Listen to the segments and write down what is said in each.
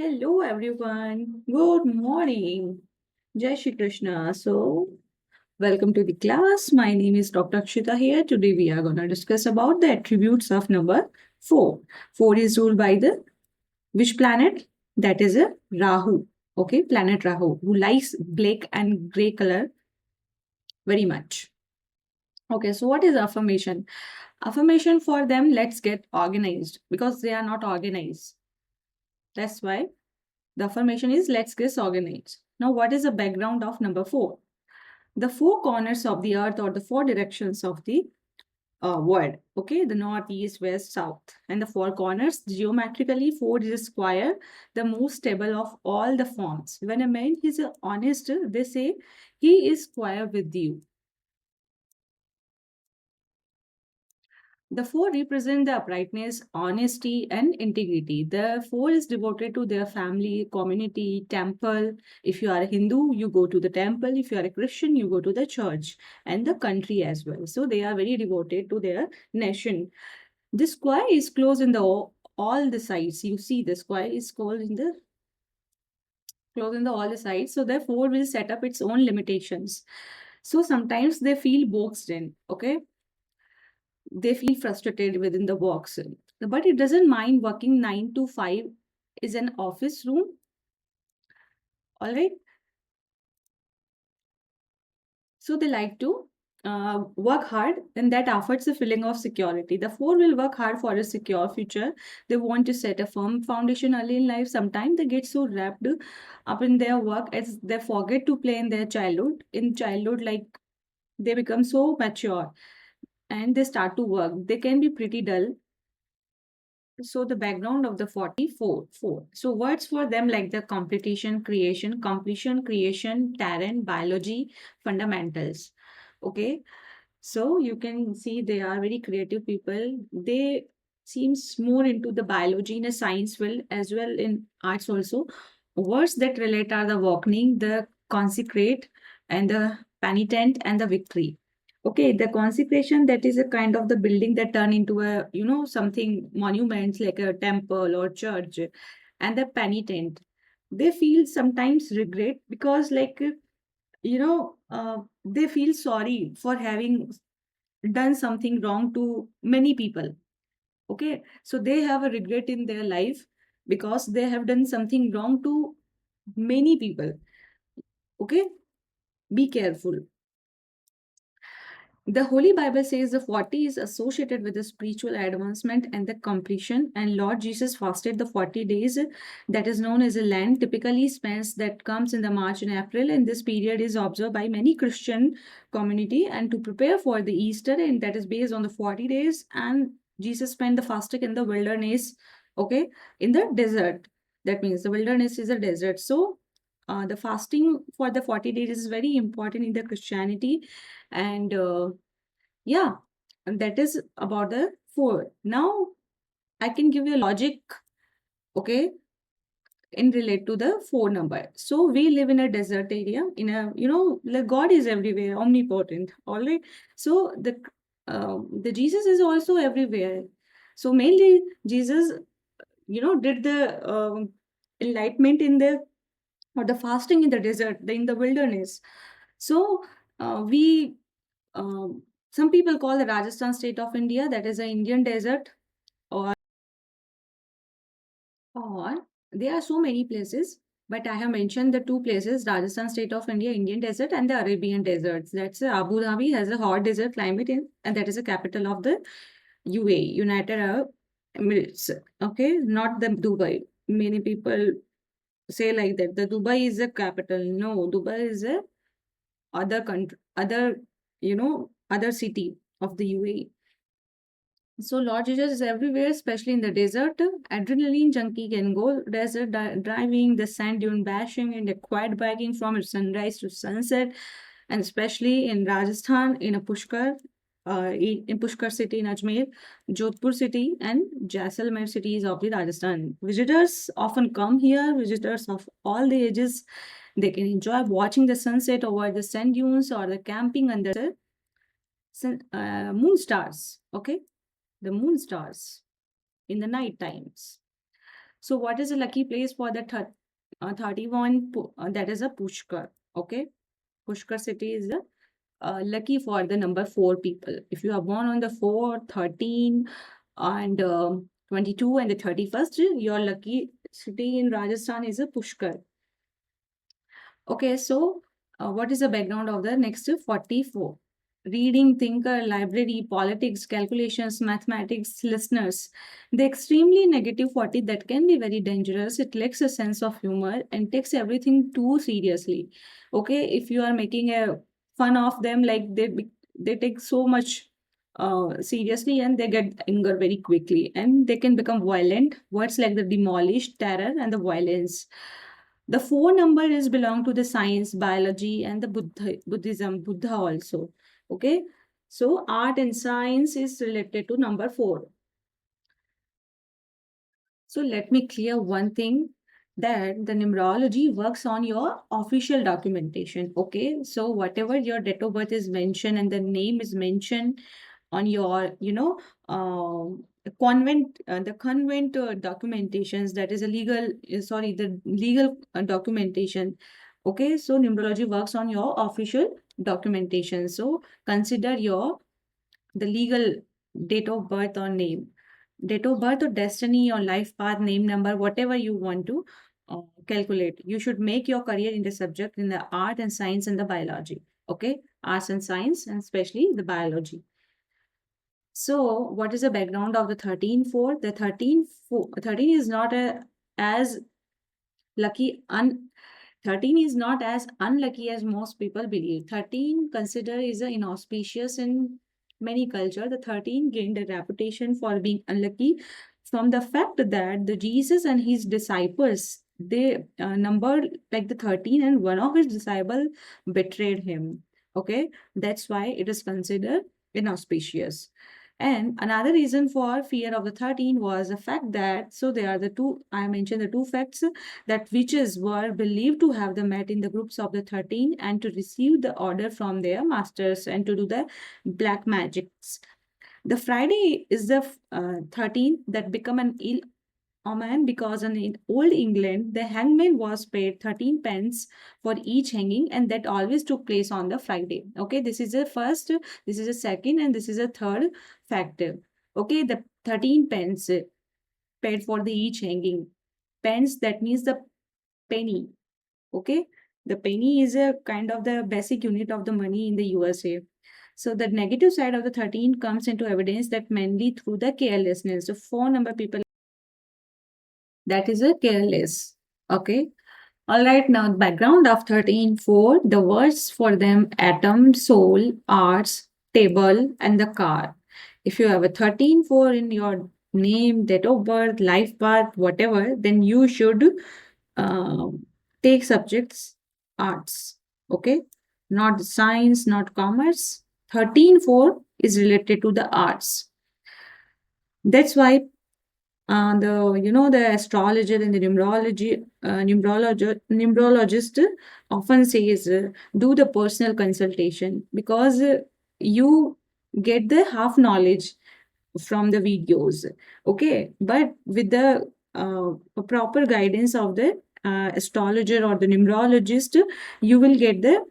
Hello everyone. Good morning. Jai Shri Krishna. Welcome to the class. My name is Dr. Akshita here. Today we are going to discuss about the attributes of number 4. 4 is ruled by the which planet? That is a Rahu. Okay, planet Rahu, who likes black and gray color very much. Okay, so what is affirmation? Affirmation for them, let's get organized because they are not organized. That's why the affirmation is let's get organized. Now, what is the background of number 4? The four corners of the earth or the four directions of the world. Okay, the north, east, west, south, and the four corners. Geometrically, four is a square, the most stable of all the forms. When a man is honest, they say he is square with you. The four represent the uprightness, honesty, and integrity. The four is devoted to their family, community, temple. If you are a Hindu, you go to the temple. If you are a Christian, you go to the church and the country as well. So they are very devoted to their nation. The square is closed in the all the sides. You see, the square is closed in the all the sides. So therefore, will set up its own limitations. So sometimes they feel boxed in. Okay, they feel frustrated within the box, but it doesn't mind working 9 to 5 is an office room. All right, so they like to work hard, and that offers a feeling of security. The four will work hard for a secure future. They want to set a firm foundation early in life. Sometimes they get so wrapped up in their work as they forget to play in their childhood. In childhood, like, they become so mature and they start to work. They can be pretty dull. So the background of the 44. So words for them like the completion, creation, talent, biology, fundamentals. Okay. So you can see they are very creative people. They seems more into the biology in a science field as well in arts also. Words that relate are the walking, the consecrate, and the penitent and the victory. Okay, the consecration, that is a kind of the building that turn into a, something monuments like a temple or church. And the penitent, they feel sometimes regret because like, they feel sorry for having done something wrong to many people. Okay, so they have a regret in their life because they have done something wrong to many people. Okay, be careful. The Holy Bible says the 40 is associated with the spiritual advancement and the completion. And Lord Jesus fasted the 40 days, that is known as a Lent, typically spends that comes in the March and April. And this period is observed by many Christian community and to prepare for the Easter, and that is based on the 40 days. And Jesus spent the fasting in the wilderness, okay, in the desert. That means the wilderness is a desert. So the fasting for the 40 days is very important in the Christianity. And yeah, and that is about the four. Now I can give you a logic, okay, in relate to the four number. So we live in a desert area, in a, like God is everywhere, omnipotent. All right. So the Jesus is also everywhere. So mainly Jesus, did the enlightenment in the or the fasting in the desert, in the wilderness. So we some people call the Rajasthan state of India, that is an Indian desert, or or there are so many places, but I have mentioned the two places: Rajasthan state of India, Indian desert, and the Arabian deserts. That's Abu Dhabi has a hot desert climate, and that is the capital of the UAE, United Arab Emirates. Okay, not the Dubai. Many people say like that the Dubai is the capital. No, Dubai is a other country, other city of the UAE. So Lord Jesus is everywhere, especially in the desert. Adrenaline junkie can go desert driving, the sand dune bashing, and the quiet biking from sunrise to sunset, and especially in Rajasthan, in a Pushkar, in Pushkar city in Ajmer, Jodhpur city, and Jaisalmer cities of the Rajasthan. Visitors often come here. Visitors of all the ages, they can enjoy watching the sunset over the sand dunes or the camping under the moon stars. Okay, the moon stars in the night times. So what is a lucky place for the 31? That is a Pushkar. Okay. Pushkar city is the lucky for the number 4 people. If you are born on the 4, 13, and 22 and the 31st, your lucky city in Rajasthan is a Pushkar. Okay, so what is the background of the next 44? Reading, thinker, library, politics, calculations, mathematics, listeners. The extremely negative 40 that can be very dangerous. It lacks a sense of humor and takes everything too seriously. Okay, if you are making a fun of them, like they take so much seriously and they get anger very quickly and they can become violent. Words like the demolished, terror, and the violence. The 4 number is belong to the science, biology, and the Buddha also. Okay. So art and science is related to number 4. So let me clear one thing, that the numerology works on your official documentation. Okay. So whatever your date of birth is mentioned and the name is mentioned on your, the convent documentations, that is a legal, sorry, the legal documentation. Okay. So numerology works on your official documentation. So consider your the legal date of birth or name, date of birth or destiny or life path, name, number, whatever you want to calculate. You should make your career in the subject in the art and science and the biology. Okay, arts and science and especially the biology. So what is the background of the 13 4? The 13 is not as lucky 13 is not as unlucky as most people believe. 13 considered is an inauspicious in many culture. The 13 gained a reputation for being unlucky from the fact that the Jesus and his disciples, they numbered like the 13, and one of his disciples betrayed him. Okay, that's why it is considered inauspicious. And another reason for fear of the 13 was the fact that, so there are the two, I mentioned the two facts, that witches were believed to have the met in the groups of the 13 and to receive the order from their masters and to do the black magics. The Friday is the 13th that become an ill omen because in old England, the hangman was paid 13 pence for each hanging, and that always took place on the Friday. Okay, this is the first, this is the second, and this is the third factor. Okay, the 13 pence paid for the each hanging. Pence, that means the penny. Okay, the penny is a kind of the basic unit of the money in the USA. So the negative side of the 13 comes into evidence that mainly through the carelessness. So 4 number people, that is a careless. Okay. All right, now the background of 13 4, the words for them atom, soul, arts, table, and the car. If you have a 13 4 in your name, date of birth, life path, whatever, then you should uh, take subjects arts. Okay, not science, not commerce. 13 4 is related to the arts. That's why the astrologer and the numerologist often says do the personal consultation, because you get the half knowledge from the videos. Okay, but with the proper guidance of the astrologer or the numerologist, you will get the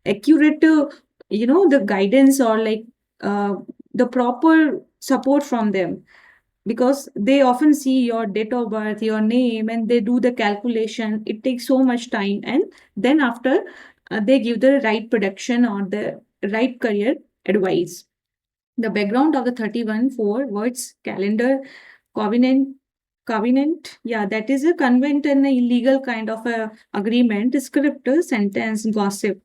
accurate the guidance, or like uh, the proper support from them, because they often see your date of birth, your name, and they do the calculation. It takes so much time, and then after they give the right production or the right career advice. The background of the 31 4 words calendar, covenant, yeah, that is a convent and a illegal kind of a agreement, script, sentence, gossip.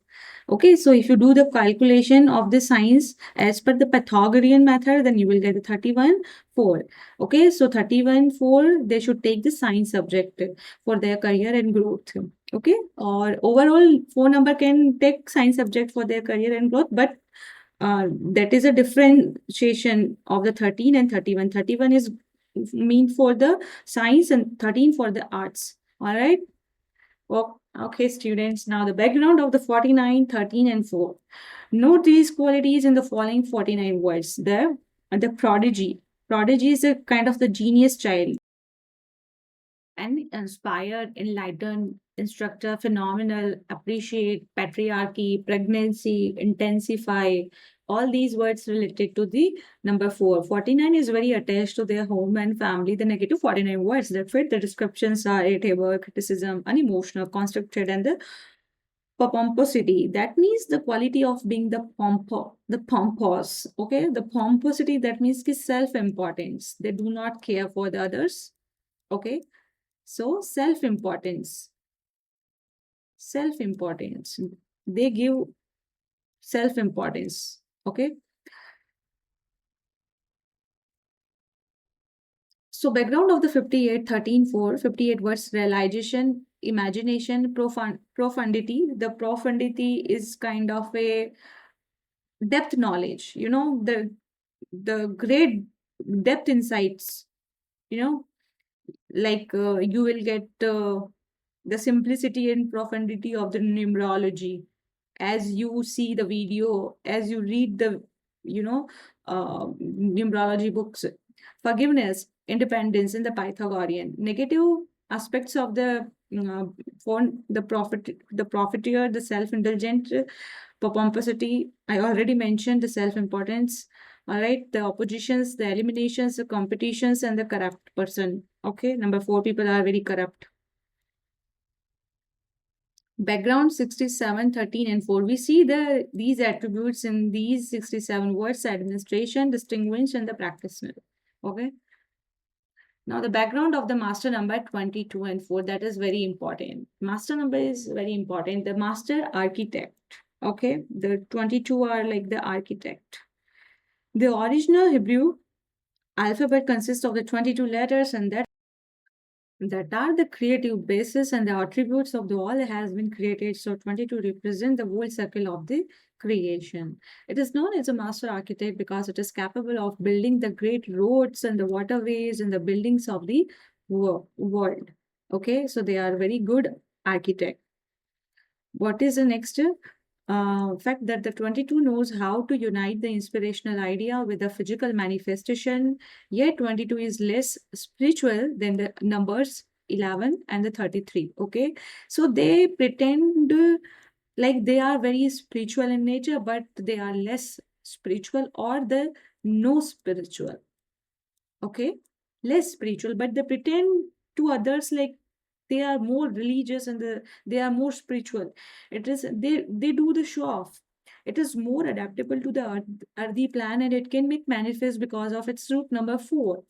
Okay, so if you do the calculation of the science as per the Pythagorean method, then you will get the 31 4. Okay, so 31 4, they should take the science subject for their career and growth. Okay, or overall 4 number can take science subject for their career and growth, but that is a differentiation of the 13 and 31. 31 is mean for the science and 13 for the arts. All right. Oh, okay, students. Now the background of the 49, 13, and 4. Note these qualities in the following 49 words. The prodigy. Prodigy is a kind of the genius child. and inspire, enlighten, instructor, phenomenal, appreciate, patriarchy, pregnancy, intensify. All these words related to the number 4. 49 is very attached to their home and family. The negative 49 words that fit the descriptions are irritable, criticism, unemotional, constructed, and the pomposity. That means the quality of being the pompous. Okay, the pomposity, that means ki self-importance. They do not care for the others. Okay, so self-importance. They give self-importance. Okay. So background of the 58, 13, 4, 58 words: realization, imagination, profundity. The profundity is kind of a depth knowledge, the great depth insights, you know, like you will get the simplicity and profundity of the numerology as you see the video, as you read the, numerology books. Forgiveness, independence, and the Pythagorean. Negative aspects of the the profiteer, the self-indulgent, pomposity. I already mentioned the self-importance. All right, the oppositions, the eliminations, the competitions, and the corrupt person. Okay, number 4, people are very corrupt. Background 67, 13, and 4. We see these attributes in these 67 words: administration, distinguish, and the practitioner. Okay. Now, the background of the master number 22 and 4, that is very important. Master number is very important. The master architect. Okay. The 22 are like the architect. The original Hebrew alphabet consists of the 22 letters, and that are the creative basis and the attributes of the all has been created. So 22 represent the whole circle of the creation. It is known as a master architect because it is capable of building the great roads and the waterways and the buildings of the world. Okay, so they are very good architect. What is the next fact? That the 22 knows how to unite the inspirational idea with the physical manifestation, yet 22 is less spiritual than the numbers 11 and the 33. Okay, so they pretend like they are very spiritual in nature, but they are less spiritual or the no spiritual. Okay, less spiritual, but they pretend to others like they are more religious and they are more spiritual. It is they do the show off. It is more adaptable to the earthy plan, and it can make manifest because of its root number 4.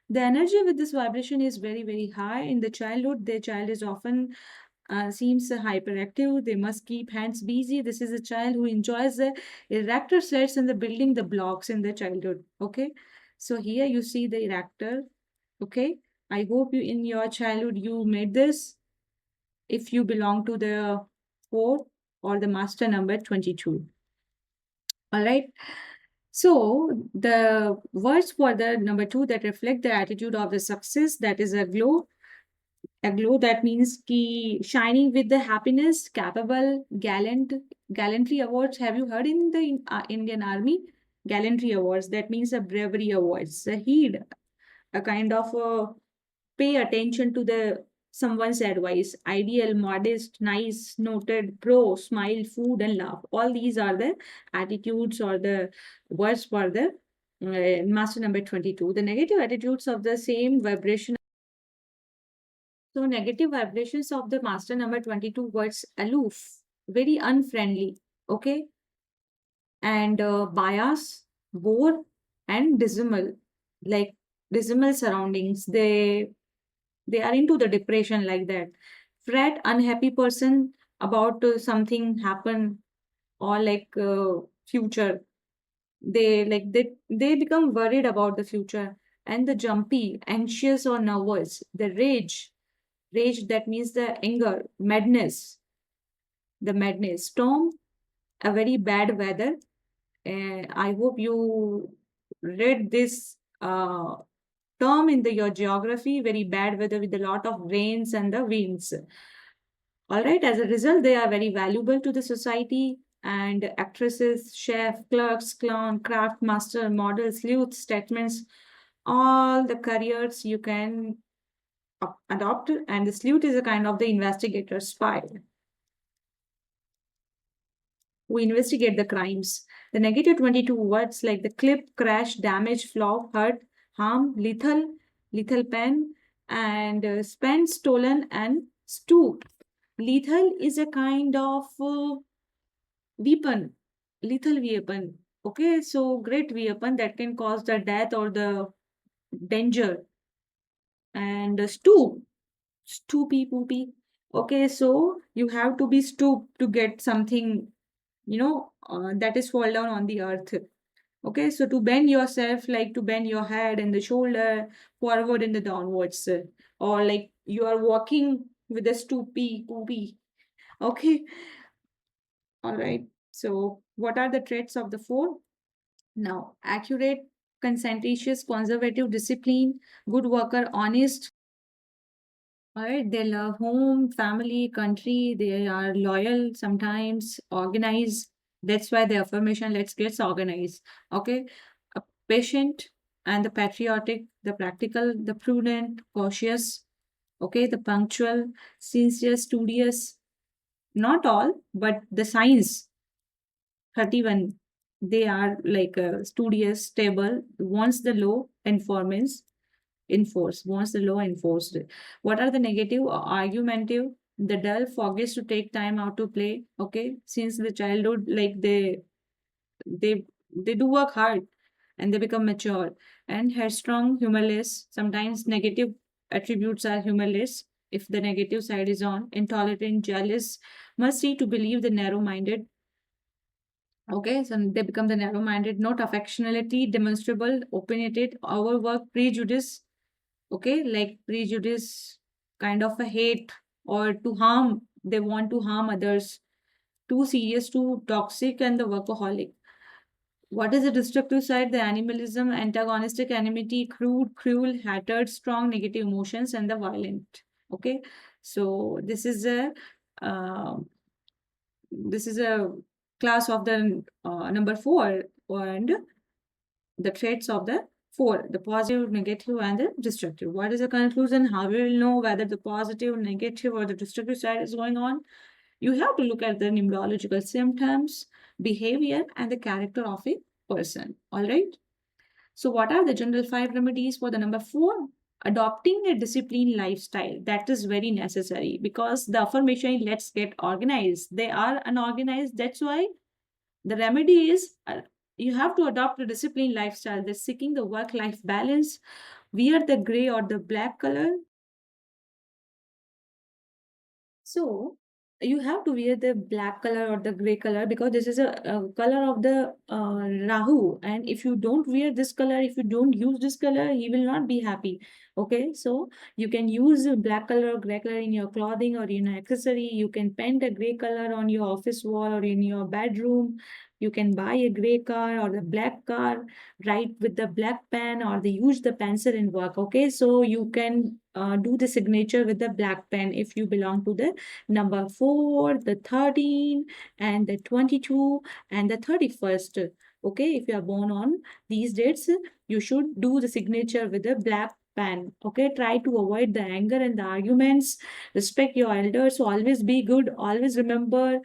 The energy with this vibration is very very high. In the childhood, the child is often seems hyperactive. They must keep hands busy. This is a child who enjoys the erector sets and the building the blocks in the childhood. Okay, so here you see the erector. Okay, I hope you in your childhood you made this if you belong to the 4 or the master number 22. All right. So the words for the number 2 that reflect the attitude of the success, that is a glow. A glow, that means ki shining with the happiness, capable, gallantry awards. Have you heard in the Indian Army? Gallantry awards. That means a bravery awards. A heed, a kind of pay attention to the someone's advice. Ideal, modest, nice, noted, pro, smile, food, and love. All these are the attitudes or the words for the master number 22. The negative attitudes of the same vibration. So negative vibrations of the master number 22 words: aloof, very unfriendly, okay, and bias, bore, and dismal, like dismal surroundings. They are into the depression like that. Fret, unhappy person about something happen or like future. They become worried about the future. And the jumpy, anxious or nervous. The rage, that means the anger, madness, storm, a very bad weather. I hope you read this term in your geography: very bad weather with a lot of rains and the winds. All right, as a result, they are very valuable to the society. And actresses, chef, clerks, clown, craft master, models, youth, statements, all the careers you can adopt, and the sleuth is a kind of the investigator spy who investigate the crimes. The negative 22 words like the clip, crash, damage, flaw, hurt, harm, lethal, lethal pen, and spent, stolen, and stew. Lethal is a kind of weapon, lethal weapon. Okay, so great weapon that can cause the death or the danger. And stoopy poopy. Okay, so you have to be stooped to get something, that is fall down on the earth. Okay, so to bend yourself, like to bend your head and the shoulder forward and the downwards, or like you are walking with a stoopy poopy. Okay, all right. So, what are the traits of the four? Now, accurate, conscientious, conservative, discipline, good worker, honest. All right, they love home, family, country. They are loyal, sometimes organized. That's why the affirmation, let's get organized. Okay, patient and the patriotic, the practical, the prudent, cautious. Okay, the punctual, sincere, studious. Not all, but the science 31. They are like studious, stable, wants the law enforcement enforced, wants the law enforced. What are the negative? Argumentative, the dull forgets to take time out to play. Okay, since the childhood, like they they do work hard and they become mature. And headstrong, humorless, sometimes negative attributes are humorless if the negative side is on. Intolerant, jealous, must see to believe, the narrow minded. Okay, so they become the narrow minded, not affectionality, demonstrable, opinionated, overwork, prejudice. Okay, like prejudice, kind of a hate or to harm, they want to harm others. Too serious, too toxic, and the workaholic. What is the destructive side? The animalism, antagonistic, enmity, crude, cruel, hatred, strong negative emotions, and the violent. Okay, so uh, this is a class of the number four, and the traits of the four, the positive, negative, and the destructive. What is the conclusion? How we will know whether the positive, negative, or the destructive side is going on? You have to look at the numerological symptoms, behavior, and the character of a person. All right. So, what are the general five remedies for the number four? Adopting a disciplined lifestyle, that is very necessary, because the affirmation, let's get organized, they are unorganized. That's why the remedy is you have to adopt a disciplined lifestyle. That's seeking the work life balance. Wear the gray or the black color. So you have to wear the black color or the gray color, because this is a color of the Rahu. And if you don't wear this color, if you don't use this color, he will not be happy. Okay, so you can use a black color or gray color in your clothing or in an accessory. You can paint a gray color on your office wall or in your bedroom. You can buy a gray car or the black car, write with the black pen, or they use the pencil in work. Okay, so you can do the signature with the black pen if you belong to the number 4, the 13, and the 22, and the 31st. Okay, if you are born on these dates, you should do the signature with a black pen. Okay, try to avoid the anger and the arguments. Respect your elders. Always be good. Always remember.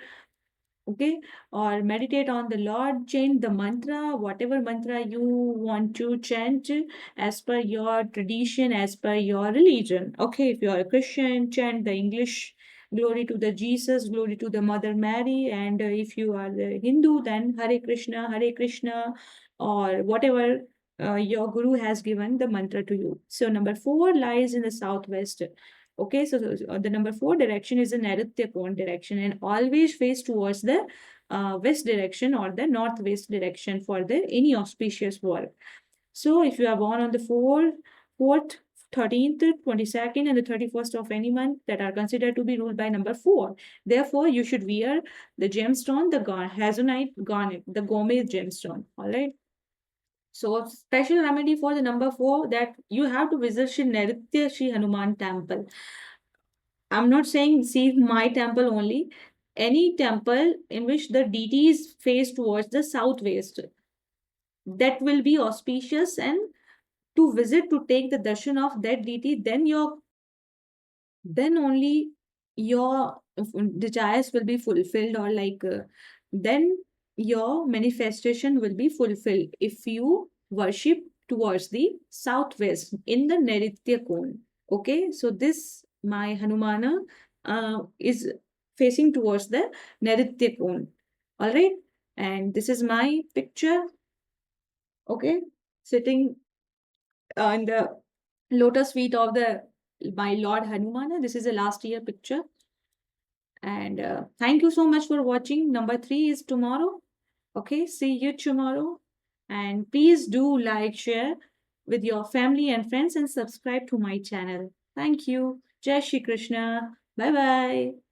Okay, or meditate on the Lord, chant the mantra, whatever mantra you want to chant as per your tradition, as per your religion. Okay, if you are a Christian, chant the English glory to the Jesus, glory to the Mother Mary. And if you are the Hindu, then Hare Krishna, or whatever your guru has given the mantra to you. So number 4 lies in the southwest. Okay, so the number 4 direction is the Nairitya Kon direction, and always face towards the west direction or the northwest direction for the any auspicious work. So if you are born on the 4th, 13th, 22nd, and the 31st of any month that are considered to be ruled by number 4, therefore you should wear the gemstone, the Hazonite garnet, the Gomez gemstone. All right. So special remedy for the number 4, that you have to visit Shri Nritya Shri Hanuman temple. I'm not saying see my temple only. Any temple in which the deities face towards the southwest, that will be auspicious, and to visit to take the darshan of that deity, then your then only your desires will be fulfilled, or like then your manifestation will be fulfilled if you worship towards the southwest in the Nairitya cone. Okay, so this my Hanumana is facing towards the Nairitya cone. All right, and this is my picture. Okay, sitting in the lotus feet of the my Lord Hanumana. This is a last year picture. And thank you so much for watching. Number three is tomorrow. Okay, see you tomorrow. And please do like, share with your family and friends, and subscribe to my channel. Thank you. Jai Shri Krishna. Bye bye.